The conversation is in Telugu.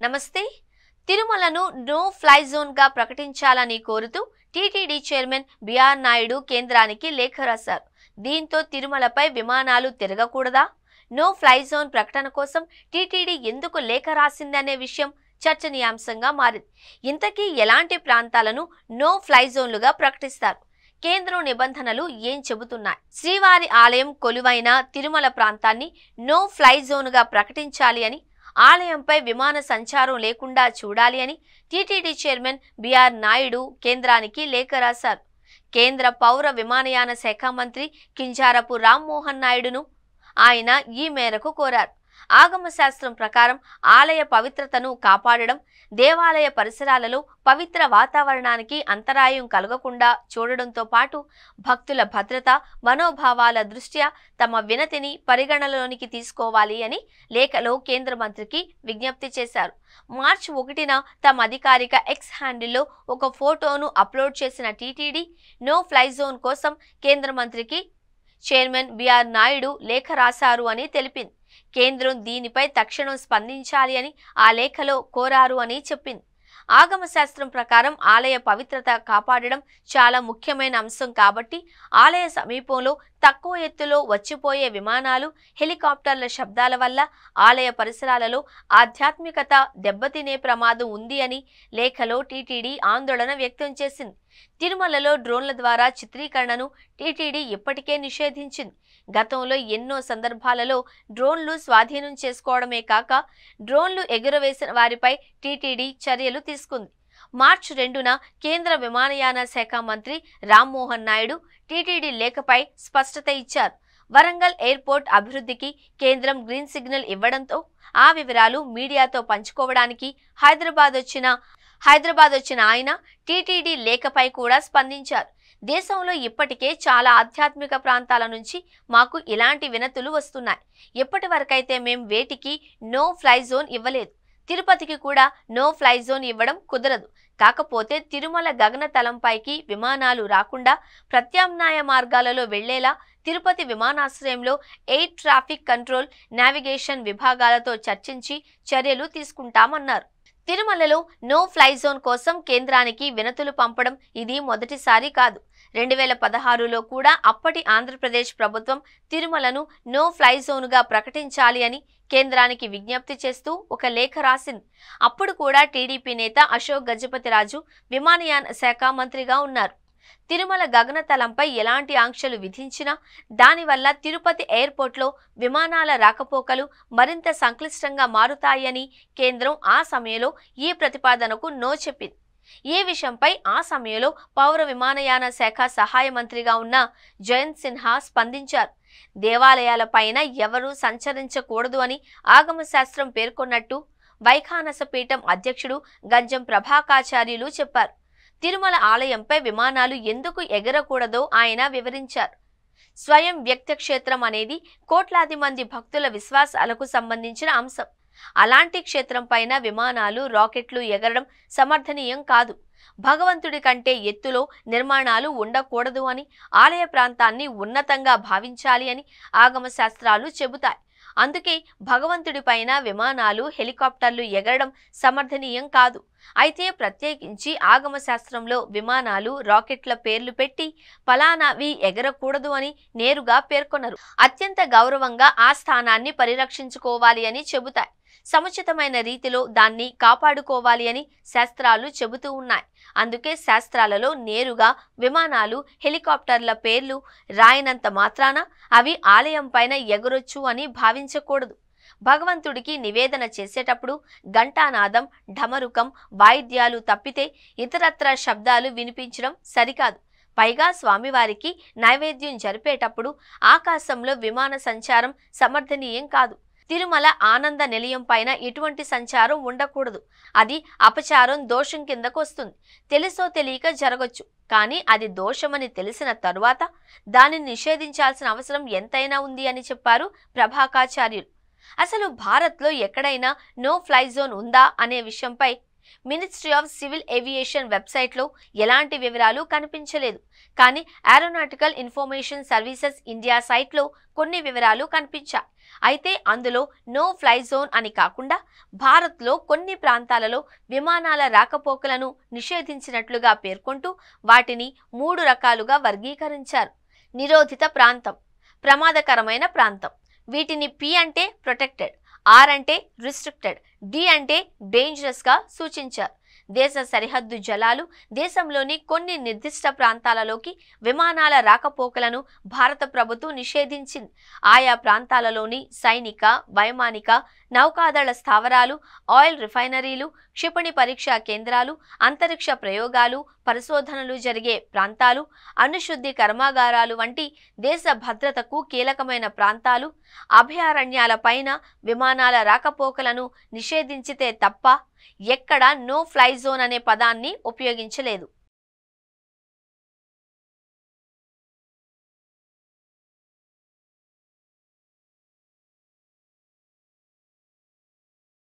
నమస్తే. తిరుమలను నో ఫ్లై జోన్ గా ప్రకటించాలని కోరుతూ టీటీడీ చైర్మన్ బిఆర్ నాయుడు కేంద్రానికి లేఖ రాశారు. దీంతో తిరుమలపై విమానాలు తిరగకూడదా, నో ఫ్లై జోన్ ప్రకటన కోసం టీటీడీ ఎందుకు లేఖ రాసిందనే విషయం చర్చనీయాంశంగా మారింది. ఇంతకీ ఎలాంటి ప్రాంతాలను నో ఫ్లై జోన్లుగా ప్రకటిస్తారు? కేంద్రం నిబంధనలు ఏం చెబుతున్నాయి? శ్రీవారి ఆలయం కొలువైన తిరుమల ప్రాంతాన్ని నో ఫ్లై జోన్గా ప్రకటించాలి అని, ఆలయంపై విమాన సంచారం లేకుండా చూడాలి అని టీటీడీ చైర్మన్ బిఆర్ నాయుడు కేంద్రానికి లేఖ రాశారు. కేంద్ర పౌర విమానయాన శాఖ మంత్రి కింజారపు రామ్మోహన్ నాయుడును ఆయన ఈ మేరకు కోరారు. ఆగమ శాస్త్రం ప్రకారం ఆలయ పవిత్రతను కాపాడడం, దేవాలయ పరిసరాలలో పవిత్ర వాతావరణానికి అంతరాయం కలగకుండా చూడడంతో పాటు భక్తుల భద్రత, మనోభావాల దృష్ట్యా తమ వినతిని పరిగణనలోనికి తీసుకోవాలి అని లేఖలో కేంద్ర మంత్రికి విజ్ఞప్తి చేశారు. మార్చి 1న తమ అధికారిక ఎక్స్ హ్యాండిల్లో ఒక ఫోటోను అప్లోడ్ చేసిన టీటీడీ నో ఫ్లై జోన్ కోసం కేంద్ర మంత్రికి చైర్మన్ బిఆర్ నాయుడు లేఖ రాశారు అని తెలిపింది. కేంద్రం దీనిపై తక్షణం స్పందించాలి అని ఆ లేఖలో కోరారు అని చెప్పింది. ఆగమ శాస్త్రం ప్రకారం ఆలయ పవిత్రత కాపాడడం చాలా ముఖ్యమైన అంశం కాబట్టి ఆలయ సమీపంలో తక్కువ ఎత్తులో వచ్చిపోయే విమానాలు, హెలికాప్టర్ల శబ్దాల వల్ల ఆలయ పరిసరాలలో ఆధ్యాత్మికత దెబ్బతినే ప్రమాదం ఉంది అని లేఖలో టీటీడీ ఆందోళన వ్యక్తం చేసింది. తిరుమలలో డ్రోన్ల ద్వారా చిత్రీకరణను టీటీడీ ఇప్పటికే నిషేధించింది. గతంలో ఎన్నో సందర్భాలలో డ్రోన్లు స్వాధీనం చేసుకోవడమే కాక డ్రోన్లు ఎగురవేసిన వారిపై టీటీడీ చర్యలు తీసుకుంది. మార్చి 2న కేంద్ర విమానయాన శాఖ మంత్రి రామ్మోహన్ నాయుడు టీటీడీ లేఖపై స్పష్టత ఇచ్చారు. వరంగల్ ఎయిర్పోర్ట్ అభివృద్ధికి కేంద్రం గ్రీన్ సిగ్నల్ ఇవ్వడంతో ఆ వివరాలు మీడియాతో పంచుకోవడానికి హైదరాబాద్ వచ్చిన ఆయన టీటీడీ లేఖపై కూడా స్పందించారు. దేశంలో ఇప్పటికే చాలా ఆధ్యాత్మిక ప్రాంతాల నుంచి మాకు ఇలాంటి వినతులు వస్తున్నాయి. ఇప్పటి వరకైతే మేం వేటికి నో ఫ్లై జోన్ ఇవ్వలేదు. తిరుపతికి కూడా నో ఫ్లై జోన్ ఇవ్వడం కుదరదు. కాకపోతే తిరుమల గగనతలంపైకి విమానాలు రాకుండా ప్రత్యామ్నాయ మార్గాలలో వెళ్లేలా తిరుపతి విమానాశ్రయంలో ఎయిర్ ట్రాఫిక్ కంట్రోల్, నావిగేషన్ విభాగాలతో చర్చించి చర్యలు తీసుకుంటామన్నారు. తిరుమలలో నో ఫ్లై జోన్ కోసం కేంద్రానికి వినతులు పంపడం ఇది మొదటిసారి కాదు. 2016లో కూడా అప్పటి ఆంధ్రప్రదేశ్ ప్రభుత్వం తిరుమలను నో ఫ్లై జోన్గా ప్రకటించాలి అని కేంద్రానికి విజ్ఞప్తి చేస్తూ ఒక లేఖ రాసింది. అప్పుడు కూడా టీడీపీ నేత అశోక్ గజపతిరాజు విమానయాన శాఖ మంత్రిగా ఉన్నారు. తిరుమల గగనతలంపై ఎలాంటి ఆంక్షలు విధించినా దానివల్ల తిరుపతి ఎయిర్పోర్ట్లో విమానాల రాకపోకలు మరింత సంక్లిష్టంగా మారుతాయని కేంద్రం ఆ సమయంలో ఈ ప్రతిపాదనకు నో చెప్పింది. ఈ విషయంపై ఆ సమయంలో పౌర విమానయాన శాఖ సహాయ మంత్రిగా ఉన్న జయంత్ సిన్హా స్పందించారు. దేవాలయాలపైన ఎవరూ సంచరించకూడదు అని ఆగమ శాస్త్రం పేర్కొన్నట్టు వైఖానస పీఠం అధ్యక్షుడు గంజం ప్రభాకాచార్యులు చెప్పారు. తిరుమల ఆలయంపై విమానాలు ఎందుకు ఎగరకూడదో ఆయన వివరించారు. స్వయం వ్యక్త క్షేత్రం అనేది కోట్లాది మంది భక్తుల విశ్వాసాలకు సంబంధించిన అంశం. అలాంటి క్షేత్రం పైన విమానాలు, రాకెట్లు ఎగరడం సమర్థనీయం కాదు. భగవంతుడి కంటే ఎత్తులో నిర్మాణాలు ఉండకూడదు అని, ఆలయ ప్రాంతాన్ని ఉన్నతంగా భావించాలి అని ఆగమ శాస్త్రాలు చెబుతాయి. అందుకే భగవంతుడి పైన విమానాలు, హెలికాప్టర్లు ఎగరడం సమర్థనీయం కాదు. అయితే ప్రత్యేకించి ఆగమ శాస్త్రంలో విమానాలు, రాకెట్ల పేర్లు పెట్టి ఫలానావి ఎగరకూడదు అని నేరుగా పేర్కొనరు. అత్యంత గౌరవంగా ఆ స్థానాన్ని పరిరక్షించుకోవాలి అని చెబుతాయి. సముచితమైన రీతిలో దాన్ని కాపాడుకోవాలి అని శాస్త్రాలు చెబుతూ ఉన్నాయి. అందుకే శాస్త్రాలలో నేరుగా విమానాలు, హెలికాప్టర్ల పేర్లు రాయనంత మాత్రాన అవి ఆలయం పైన ఎగరొచ్చు అని భావించకూడదు. భగవంతుడికి నివేదన చేసేటప్పుడు ఘంటానాదం, ఢమరుకం, వాయిద్యాలు తప్పితే ఇతరత్ర శబ్దాలు వినిపించడం సరికాదు. పైగా స్వామివారికి నైవేద్యం జరిపేటప్పుడు ఆకాశంలో విమాన సంచారం సమర్థనీయం కాదు. తిరుమల ఆనంద నిలయం పైన ఎటువంటి సంచారం ఉండకూడదు. అది అపచారం, దోషం కిందకు వస్తుంది. తెలుసో తెలియక జరగొచ్చు. కానీ అది దోషమని తెలిసిన తరువాత దానిని నిషేధించాల్సిన అవసరం ఎంతైనా ఉంది అని చెప్పారు ప్రభాకాచార్యులు. అసలు భారత్లో ఎక్కడైనా నో ఫ్లై జోన్ ఉందా అనే విషయంపై మినిస్ట్రీ ఆఫ్ సివిల్ ఏవియేషన్ వెబ్సైట్లో ఎలాంటి వివరాలు కనిపించలేదు. కానీ ఏరోనాటికల్ ఇన్ఫర్మేషన్ సర్వీసెస్ ఇండియా సైట్లో కొన్ని వివరాలు కనిపించాయి. అయితే అందులో నో ఫ్లై జోన్ అని కాకుండా భారత్లో కొన్ని ప్రాంతాలలో విమానాల రాకపోకలను నిషేధించినట్లుగా పేర్కొంటూ వాటిని 3 రకాలుగా వర్గీకరించారు. నిరోధిత ప్రాంతం, ప్రమాదకరమైన ప్రాంతం. వీటిని P అంటే ప్రొటెక్టెడ్, R అంటే రిస్ట్రిక్టెడ్, D అంటే డేంజరస్ గా సూచించారు. దేశ సరిహద్దు జలాలు, దేశంలోని కొన్ని నిర్దిష్ట ప్రాంతాలలోకి విమానాల రాకపోకలను భారత ప్రభుత్వం నిషేధించింది. ఆయా ప్రాంతాలలోని సైనిక, వైమానిక, నౌకాదళ స్థావరాలు, ఆయిల్ రిఫైనరీలు, క్షిపణి పరీక్షా కేంద్రాలు, అంతరిక్ష ప్రయోగాలు, పరిశోధనలు జరిగే ప్రాంతాలు, అణుశుద్ధి కర్మాగారాలు వంటి దేశ భద్రతకు కీలకమైన ప్రాంతాలు, అభయారణ్యాల పైన విమానాల రాకపోకలను నిషేధించితే తప్ప ఎక్కడా నో ఫ్లై జోన్ అనే పదాన్ని ఉపయోగించలేదు.